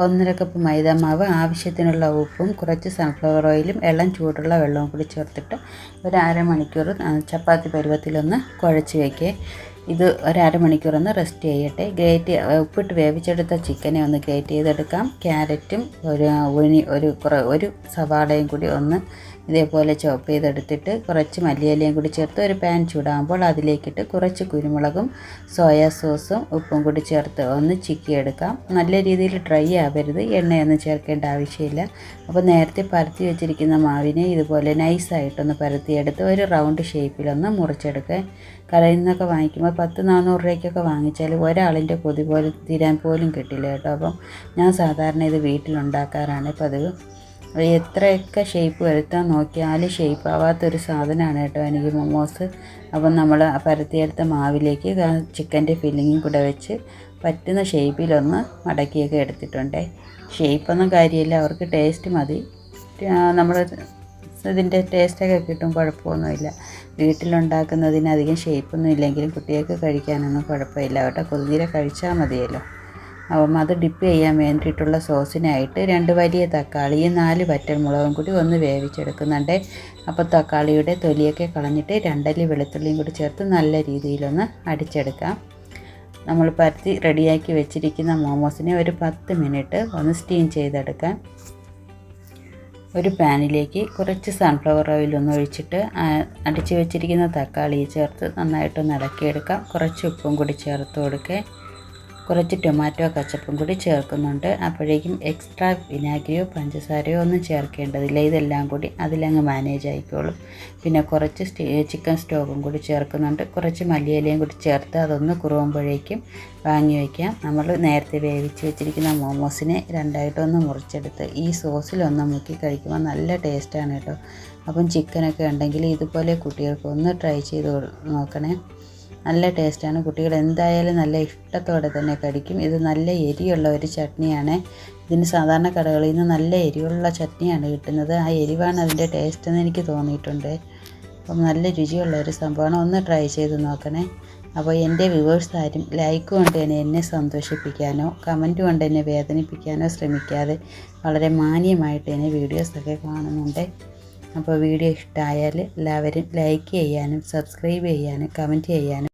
1.5 cup മൈദ മാവ്, ആവശ്യത്തിനുള്ള ഉപ്പും കുറച്ച് സൺഫ്ലവർ ഓയിലും ഇളം ചൂടുള്ള വെള്ളവും കൂടി ചേർത്തിട്ട് ഒരു അരമണിക്കൂർ ചപ്പാത്തി പരുവത്തിലൊന്ന് കുഴച്ച് വയ്ക്കുക. ഇത് ഒരു അരമണിക്കൂറൊന്ന് റെസ്റ്റ് ചെയ്യട്ടെ. ഉപ്പിട്ട് വേവിച്ചെടുത്ത ചിക്കനെ ഒന്ന് ഗ്രേറ്റ് ചെയ്തെടുക്കാം. ക്യാരറ്റും ഒരു സവാളയും കൂടി ഒന്ന് ഇതേപോലെ ചോപ്പ് ചെയ്തെടുത്തിട്ട് കുറച്ച് മല്ലിയിലയും കൂടി ചേർത്ത് ഒരു പാൻ ചൂടാകുമ്പോൾ അതിലേക്കിട്ട് കുറച്ച് കുരുമുളകും സോയാ സോസും ഉപ്പും കൂടി ചേർത്ത് ഒന്ന് ചിക്കിയെടുക്കാം. നല്ല രീതിയിൽ ഡ്രൈ ആവരുത്, എണ്ണയൊന്നും ചേർക്കേണ്ട ആവശ്യമില്ല. അപ്പോൾ നേരത്തെ പരത്തി വെച്ചിരിക്കുന്ന മാവിനെ ഇതുപോലെ നൈസായിട്ടൊന്ന് പരത്തിയെടുത്ത് ഒരു റൗണ്ട് ഷേപ്പിലൊന്ന് മുറിച്ചെടുക്കുക. കടയിൽ നിന്നൊക്കെ വാങ്ങിക്കുമ്പോൾ 100-400 രൂപയ്ക്കൊക്കെ വാങ്ങിച്ചാൽ ഒരാളിൻ്റെ കൊതി പോലും തീരാൻ പോലും കിട്ടില്ല കേട്ടോ. അപ്പം ഞാൻ സാധാരണ ഇത് വീട്ടിലുണ്ടാക്കാറാണ് പതിവ്. എത്രയൊക്കെ ഷേപ്പ് വരുത്താൻ നോക്കിയാലും ഷേപ്പ് ആവാത്തൊരു സാധനമാണ് കേട്ടോ എനിക്ക് മൊമോസ്. അപ്പം നമ്മൾ പരത്തിയെടുത്ത മാവിലേക്ക് ചിക്കൻ്റെ ഫില്ലിങ്ങും കൂടെ വെച്ച് പറ്റുന്ന ഷേപ്പിലൊന്ന് മടക്കിയൊക്കെ എടുത്തിട്ടുണ്ട്. ഷേപ്പൊന്നും കാര്യമില്ല, അവർക്ക് ടേസ്റ്റ് മതി. നമ്മൾ ഇതിൻ്റെ ടേസ്റ്റൊക്കെ കിട്ടും, കുഴപ്പമൊന്നുമില്ല. വീട്ടിലുണ്ടാക്കുന്നതിന് അധികം ഷേപ്പൊന്നും ഇല്ലെങ്കിലും കുട്ടികൾക്ക് കഴിക്കാനൊന്നും കുഴപ്പമില്ല കേട്ടോ. കൊതിര കഴിച്ചാൽ മതിയല്ലോ. അപ്പം അത് ഡിപ്പ് ചെയ്യാൻ വേണ്ടിയിട്ടുള്ള സോസിനായിട്ട് 2 വലിയ തക്കാളിയും 4 വറ്റൽമുളകും കൂടി ഒന്ന് വേവിച്ചെടുക്കുന്നുണ്ട്. അപ്പോൾ തക്കാളിയുടെ തൊലിയൊക്കെ കളഞ്ഞിട്ട് 2 അല്ലി വെളുത്തുള്ളിയും കൂടി ചേർത്ത് നല്ല രീതിയിലൊന്ന് അടിച്ചെടുക്കാം. നമ്മൾ പരത്തി റെഡിയാക്കി വെച്ചിരിക്കുന്ന മോമോസിനെ ഒരു 10 മിനിറ്റ് ഒന്ന് സ്റ്റീം ചെയ്തെടുക്കാം. ഒരു പാനിലേക്ക് കുറച്ച് സൺഫ്ലവർ ഓയിലൊന്ന് ഒഴിച്ചിട്ട് അടിച്ച് വെച്ചിരിക്കുന്ന തക്കാളി ചേർത്ത് നന്നായിട്ടൊന്ന് ഇളക്കിയെടുക്കാം. കുറച്ച് ഉപ്പും കൂടി ചേർത്ത് കൊടുക്കുക. കുറച്ച് ടൊമാറ്റോ കച്ചപ്പും കൂടി ചേർക്കുന്നുണ്ട്. അപ്പോഴേക്കും എക്സ്ട്രാ വിനാഗിരിയോ പഞ്ചസാരയോ ഒന്നും ചേർക്കേണ്ടതില്ല, ഇതെല്ലാം കൂടി അതിലങ്ങ് മാനേജ് ആയിക്കോളും. പിന്നെ കുറച്ച് ചിക്കൻ സ്റ്റോക്കും കൂടി ചേർക്കുന്നുണ്ട്. കുറച്ച് മല്ലിയിലയും കൂടി ചേർത്ത് അതൊന്ന് കുറുകുമ്പോഴേക്കും വാങ്ങി വയ്ക്കാം. നമ്മൾ നേരത്തെ വേവിച്ച് വെച്ചിരിക്കുന്ന മോമോസിനെ 2ആയിട്ടൊന്ന് മുറിച്ചെടുത്ത് ഈ സോസിലൊന്ന് മുക്കി കഴിക്കുമ്പോൾ നല്ല ടേസ്റ്റാണ് കേട്ടോ. അപ്പം ചിക്കനൊക്കെ ഉണ്ടെങ്കിൽ ഇതുപോലെ കുട്ടികൾക്ക് ഒന്ന് ട്രൈ ചെയ്ത് നോക്കണേ. നല്ല ടേസ്റ്റാണ്. കുട്ടികൾ എന്തായാലും നല്ല ഇഷ്ടത്തോടെ തന്നെ കഴിക്കും. ഇത് നല്ല എരിയുള്ള ഒരു ചട്നിയാണ്. ഇതിന് സാധാരണ കടകളിൽ നിന്ന് നല്ല എരിവുള്ള ചട്നിയാണ് കിട്ടുന്നത്. ആ എരിവാണ് അതിൻ്റെ ടേസ്റ്റ് എന്ന് എനിക്ക് തോന്നിയിട്ടുണ്ട്. അപ്പം നല്ല രുചിയുള്ള ഒരു സംഭവമാണ്, ഒന്ന് ട്രൈ ചെയ്ത് നോക്കണേ. അപ്പോൾ എൻ്റെ വ്യൂവേഴ്സ് ആരും ലൈക്ക് കൊണ്ട് തന്നെ എന്നെ സന്തോഷിപ്പിക്കാനോ കമൻറ്റ് കൊണ്ട് എന്നെ വേദനിപ്പിക്കാനോ ശ്രമിക്കാതെ വളരെ മാന്യമായിട്ട് എന്നെ വീഡിയോസൊക്കെ കാണുന്നുണ്ട്. അപ്പോൾ വീഡിയോ ഇഷ്ടമായാൽ എല്ലാവരും ലൈക്ക് ചെയ്യാനും സബ്സ്ക്രൈബ് ചെയ്യാനും കമൻറ്റ് ചെയ്യാനും